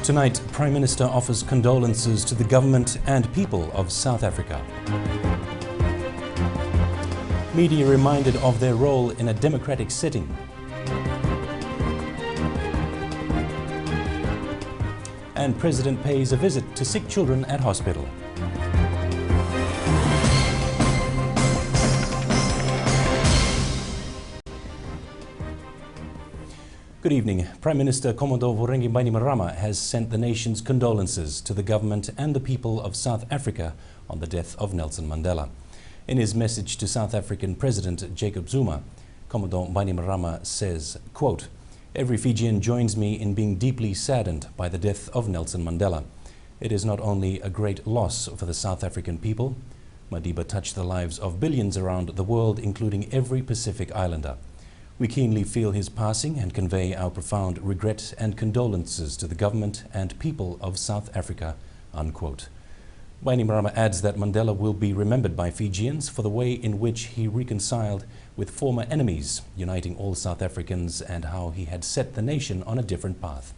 Tonight, Prime Minister offers condolences to the government and people of South Africa. Media reminded of their role in a democratic setting. And President pays a visit to sick children at hospital. Good evening. Prime Minister Commodore Vorengi Bainimarama has sent the nation's condolences to the government and the people of South Africa on the death of Nelson Mandela. In his message to South African President Jacob Zuma, Commodore Bainimarama says, quote, "Every Fijian joins me in being deeply saddened by the death of Nelson Mandela. It is not only a great loss for the South African people. Madiba touched the lives of billions around the world, including every Pacific Islander. We keenly feel his passing and convey our profound regret and condolences to the government and people of South Africa," unquote. Bainimarama adds that Mandela will be remembered by Fijians for the way in which he reconciled with former enemies, uniting all South Africans, and how he had set the nation on a different path.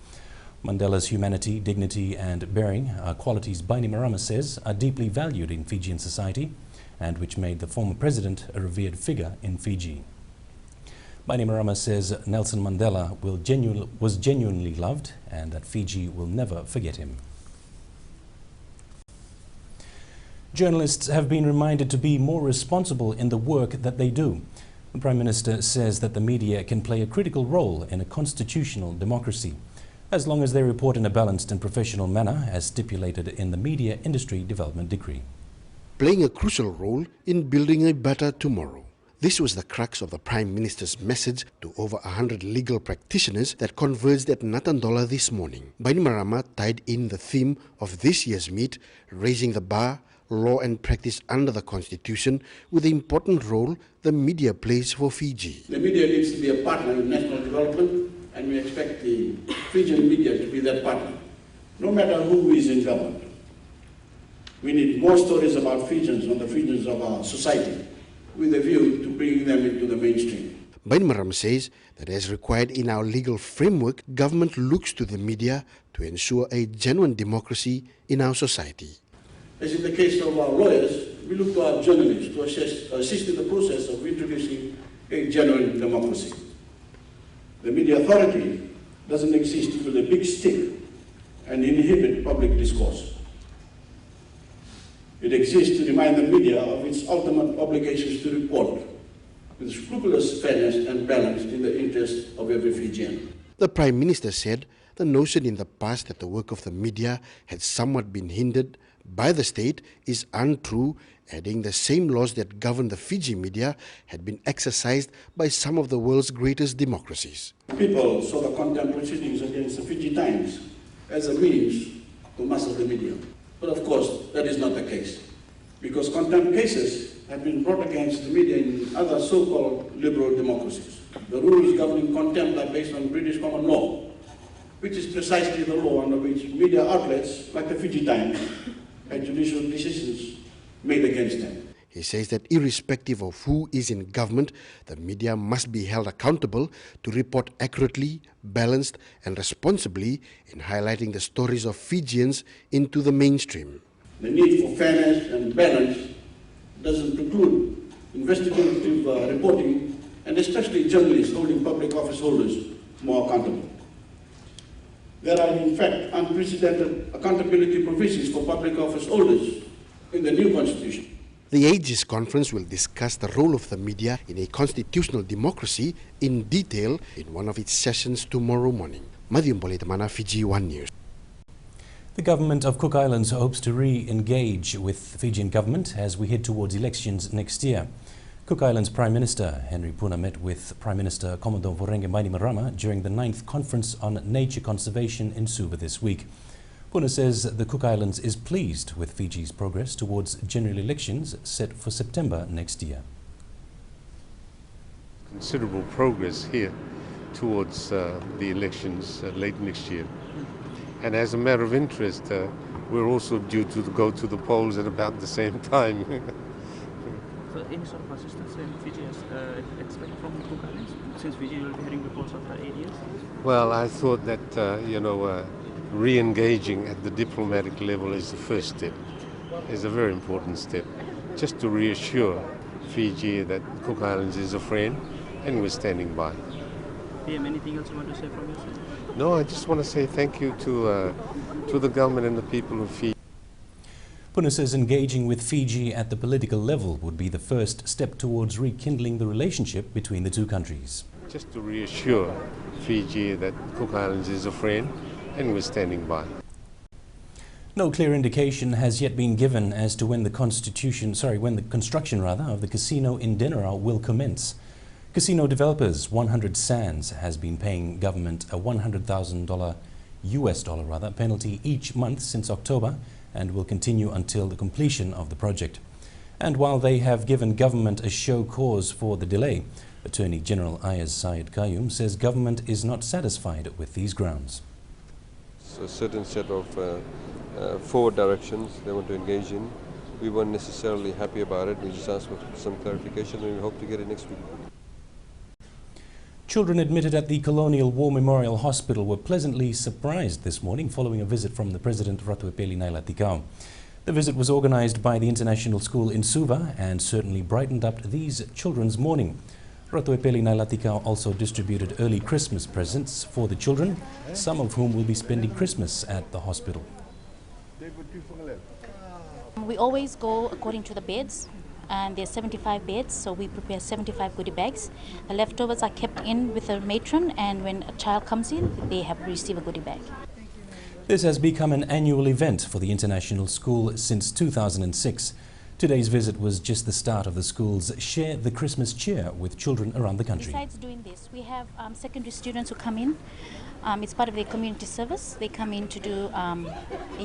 Mandela's humanity, dignity and bearing are qualities Bainimarama says are deeply valued in Fijian society and which made the former president a revered figure in Fiji. Bainimarama says Nelson Mandela was genuinely loved and that Fiji will never forget him. Journalists have been reminded to be more responsible in the work that they do. The Prime Minister says that the media can play a critical role in a constitutional democracy, as long as they report in a balanced and professional manner as stipulated in the Media Industry Development Decree. Playing a crucial role in building a better tomorrow. This was the crux of the Prime Minister's message to over 100 legal practitioners that converged at Natandola this morning. Bainimarama tied in the theme of this year's meet, raising the bar, law and practice under the Constitution, with the important role the media plays for Fiji. The media needs to be a partner in national development, and we expect the Fijian media to be that partner, no matter who is in government. We need more stories about Fijians on the Fijians of our society, with a view to bringing them into the mainstream. Bainimarama says that as required in our legal framework, government looks to the media to ensure a genuine democracy in our society. As in the case of our lawyers, we look to our journalists to assist in the process of introducing a genuine democracy. The media authority doesn't exist with a big stick and inhibit public discourse. It exists to remind the media of its ultimate obligations to report with scrupulous fairness and balance in the interest of every Fijian. The Prime Minister said the notion in the past that the work of the media had somewhat been hindered by the state is untrue, adding the same laws that govern the Fiji media had been exercised by some of the world's greatest democracies. People saw the contempt proceedings against the Fiji Times as a means to muzzle the media. But of course, that is not the case, because contempt cases have been brought against the media in other so-called liberal democracies. The rules governing contempt are based on British common law, which is precisely the law under which media outlets like the Fiji Times had judicial decisions made against them. He says that irrespective of who is in government, the media must be held accountable to report accurately, balanced and responsibly in highlighting the stories of Fijians into the mainstream. The need for fairness and balance doesn't preclude investigative reporting, and especially journalists holding public office holders more accountable. There are in fact unprecedented accountability provisions for public office holders in the new constitution. The Aegis Conference will discuss the role of the media in a constitutional democracy in detail in one of its sessions tomorrow morning. Madhyam Bulletin, Fiji One News. The government of Cook Islands hopes to re-engage with the Fijian government as we head towards elections next year. Cook Islands Prime Minister Henry Puna met with Prime Minister Commodore Vorengi Bainimarama during the 9th Conference on Nature Conservation in Suva this week. Puna says the Cook Islands is pleased with Fiji's progress towards general elections set for September next year. Considerable progress here towards the elections late next year. And as a matter of interest, we're also due to go to the polls at about the same time. So any sort of assistance Fiji has expect from the Cook Islands, since Fiji will be heading the polls after 8 years? Well, I thought that, re-engaging at the diplomatic level is the first step. It's a very important step, just to reassure Fiji that Cook Islands is a friend and we're standing by. PM, anything else you want to say from your side? No, I just want to say thank you to the government and the people of Fiji. Puna says engaging with Fiji at the political level would be the first step towards rekindling the relationship between the two countries. Just to reassure Fiji that Cook Islands is a friend and we're standing by. No clear indication has yet been given as to when the construction of the casino in Denarau will commence. Casino developers 100 Sands has been paying government a $100,000 US dollar penalty each month since October and will continue until the completion of the project. And while they have given government a show cause for the delay, Attorney General Ayaz Syed Qayyum says government is not satisfied with these grounds. It's a certain set of forward directions they want to engage in. We weren't necessarily happy about it. We just asked for some clarification and we hope to get it next week. Children admitted at the Colonial War Memorial Hospital were pleasantly surprised this morning following a visit from the President Ratuepeli Nailatikau. The visit was organized by the International School in Suva and certainly brightened up these children's morning. Ratuepeli Nailatikau also distributed early Christmas presents for the children, some of whom will be spending Christmas at the hospital. We always go according to the beds, and there's 75 beds, so we prepare 75 goodie bags. The leftovers are kept in with the matron, and when a child comes in, they have received a goodie bag. This has become an annual event for the International School since 2006. Today's visit was just the start of the school's Share the Christmas Cheer with children around the country. Besides doing this, we have secondary students who come in. It's part of their community service. They come in to do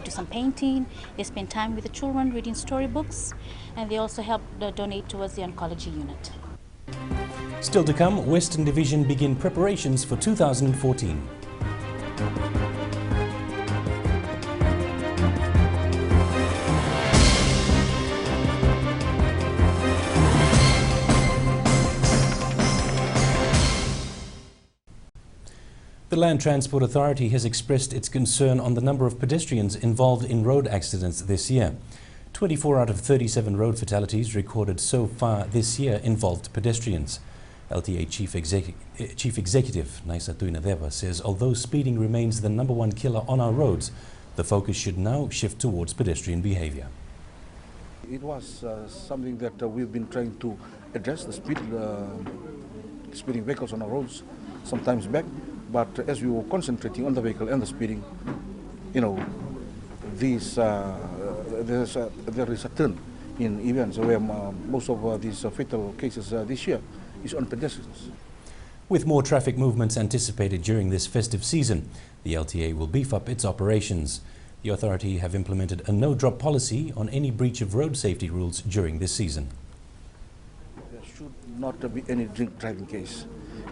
some painting. They spend time with the children reading storybooks, and they also help donate towards the oncology unit. Still to come, Western Division begin preparations for 2014. The Land Transport Authority has expressed its concern on the number of pedestrians involved in road accidents this year. 24 out of 37 road fatalities recorded so far this year involved pedestrians. LTA Chief Executive Naisa Tuinadeva says although speeding remains the #1 killer on our roads, the focus should now shift towards pedestrian behavior. It was something that we've been trying to address, the speeding vehicles on our roads sometimes back. But as we were concentrating on the vehicle and the speeding, there is a turn in events where most of these fatal cases this year is on pedestrians. With more traffic movements anticipated during this festive season, the LTA will beef up its operations. The authority have implemented a no-drop policy on any breach of road safety rules during this season. There should not be any drink driving case.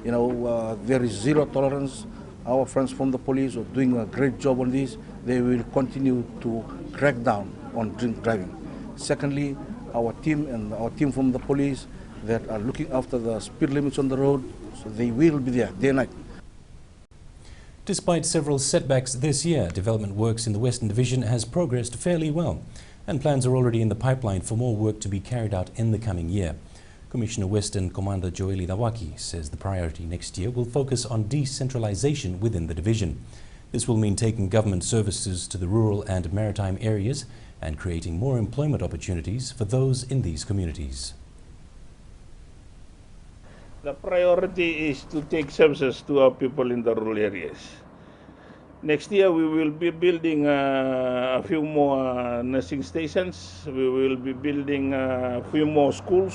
There is zero tolerance. Our friends from the police are doing a great job on this. They will continue to crack down on drink driving. Secondly, our team from the police that are looking after the speed limits on the road, so they will be there day and night. Despite several setbacks this year, development works in the Western Division has progressed fairly well, and plans are already in the pipeline for more work to be carried out in the coming year. Commissioner Western Commander Joeli Dawaki says the priority next year will focus on decentralization within the division. This will mean taking government services to the rural and maritime areas and creating more employment opportunities for those in these communities. The priority is to take services to our people in the rural areas. Next year we will be building a few more nursing stations. We will be building a few more schools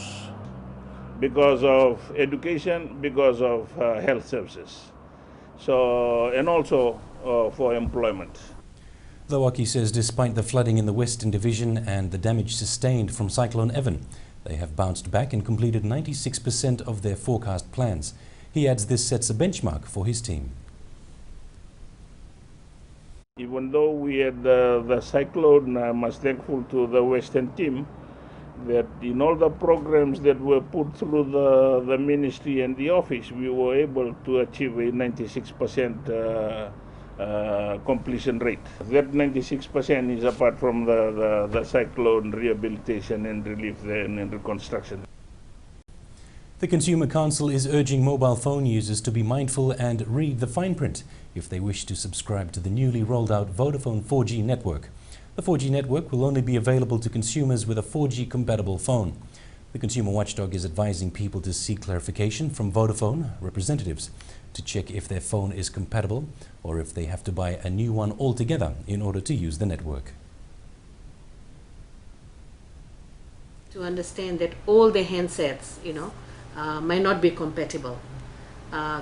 because of education, because of health services. And also for employment. Dawaki says despite the flooding in the Western Division and the damage sustained from Cyclone Evan, they have bounced back and completed 96% of their forecast plans. He adds this sets a benchmark for his team. Even though we had the cyclone, I'm most thankful to the Western team that in all the programs that were put through the ministry and the office, we were able to achieve a 96% completion rate. That 96% is apart from the cyclone rehabilitation and relief and reconstruction. The Consumer Council is urging mobile phone users to be mindful and read the fine print if they wish to subscribe to the newly rolled out Vodafone 4G network. The 4G network will only be available to consumers with a 4G compatible phone. The Consumer Watchdog is advising people to seek clarification from Vodafone representatives to check if their phone is compatible or if they have to buy a new one altogether in order to use the network. To understand that all the handsets, might not be compatible.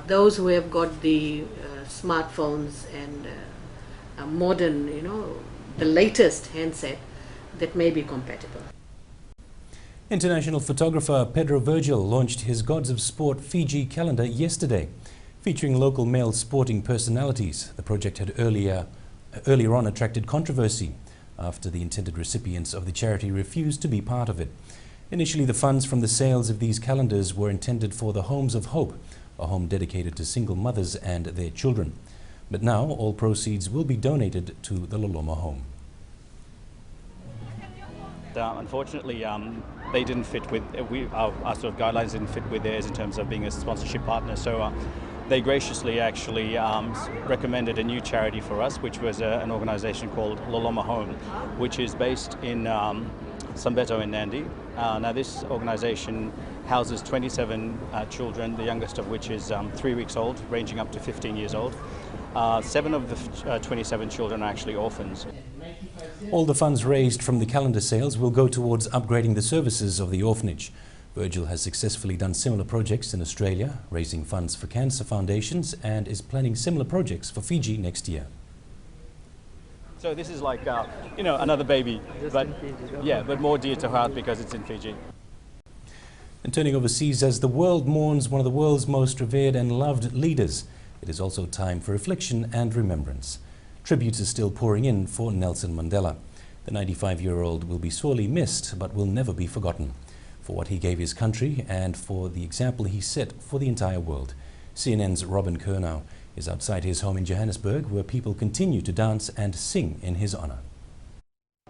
Those who have got the smartphones and modern, the latest handset, that may be compatible. International photographer Pedro Virgil launched his Gods of Sport Fiji calendar yesterday. Featuring local male sporting personalities, the project had earlier on attracted controversy after the intended recipients of the charity refused to be part of it. Initially, the funds from the sales of these calendars were intended for the Homes of Hope, a home dedicated to single mothers and their children. But now, all proceeds will be donated to the Loloma home. Unfortunately, they didn't fit with our sort of guidelines didn't fit with theirs in terms of being a sponsorship partner. So they graciously actually recommended a new charity for us, which was an organization called Loloma Home, which is based in Sambeto in Nandi. Now this organization houses 27 children, the youngest of which is 3 weeks old, ranging up to 15 years old. 7 of the 27 children are actually orphans. All the funds raised from the calendar sales will go towards upgrading the services of the orphanage. Virgil has successfully done similar projects in Australia, raising funds for cancer foundations, and is planning similar projects for Fiji next year. So this is like, another baby, but yeah, but more dear to heart because it's in Fiji. And turning overseas, as the world mourns one of the world's most revered and loved leaders, it is also time for reflection and remembrance. Tributes are still pouring in for Nelson Mandela. The 95-year-old will be sorely missed, but will never be forgotten for what he gave his country and for the example he set for the entire world. CNN's Robin Kernow is outside his home in Johannesburg, where people continue to dance and sing in his honor.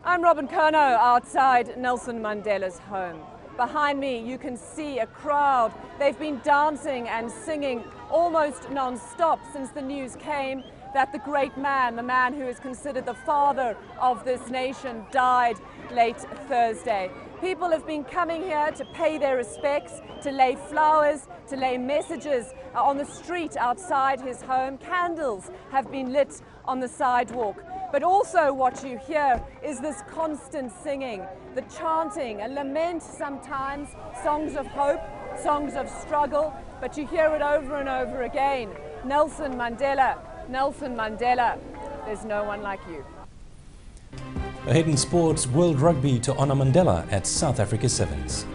I'm Robin Kernow outside Nelson Mandela's home. Behind me you can see a crowd. They've been dancing and singing almost non-stop since the news came that the great man, the man who is considered the father of this nation, died late Thursday. People have been coming here to pay their respects, to lay flowers, to lay messages on the street outside his home. Candles have been lit on the sidewalk. But also what you hear is this constant singing, the chanting, a lament sometimes, songs of hope, songs of struggle, but you hear it over and over again. Nelson Mandela, Nelson Mandela, there's no one like you. Ahead in sports, World Rugby to honour Mandela at South Africa Sevens.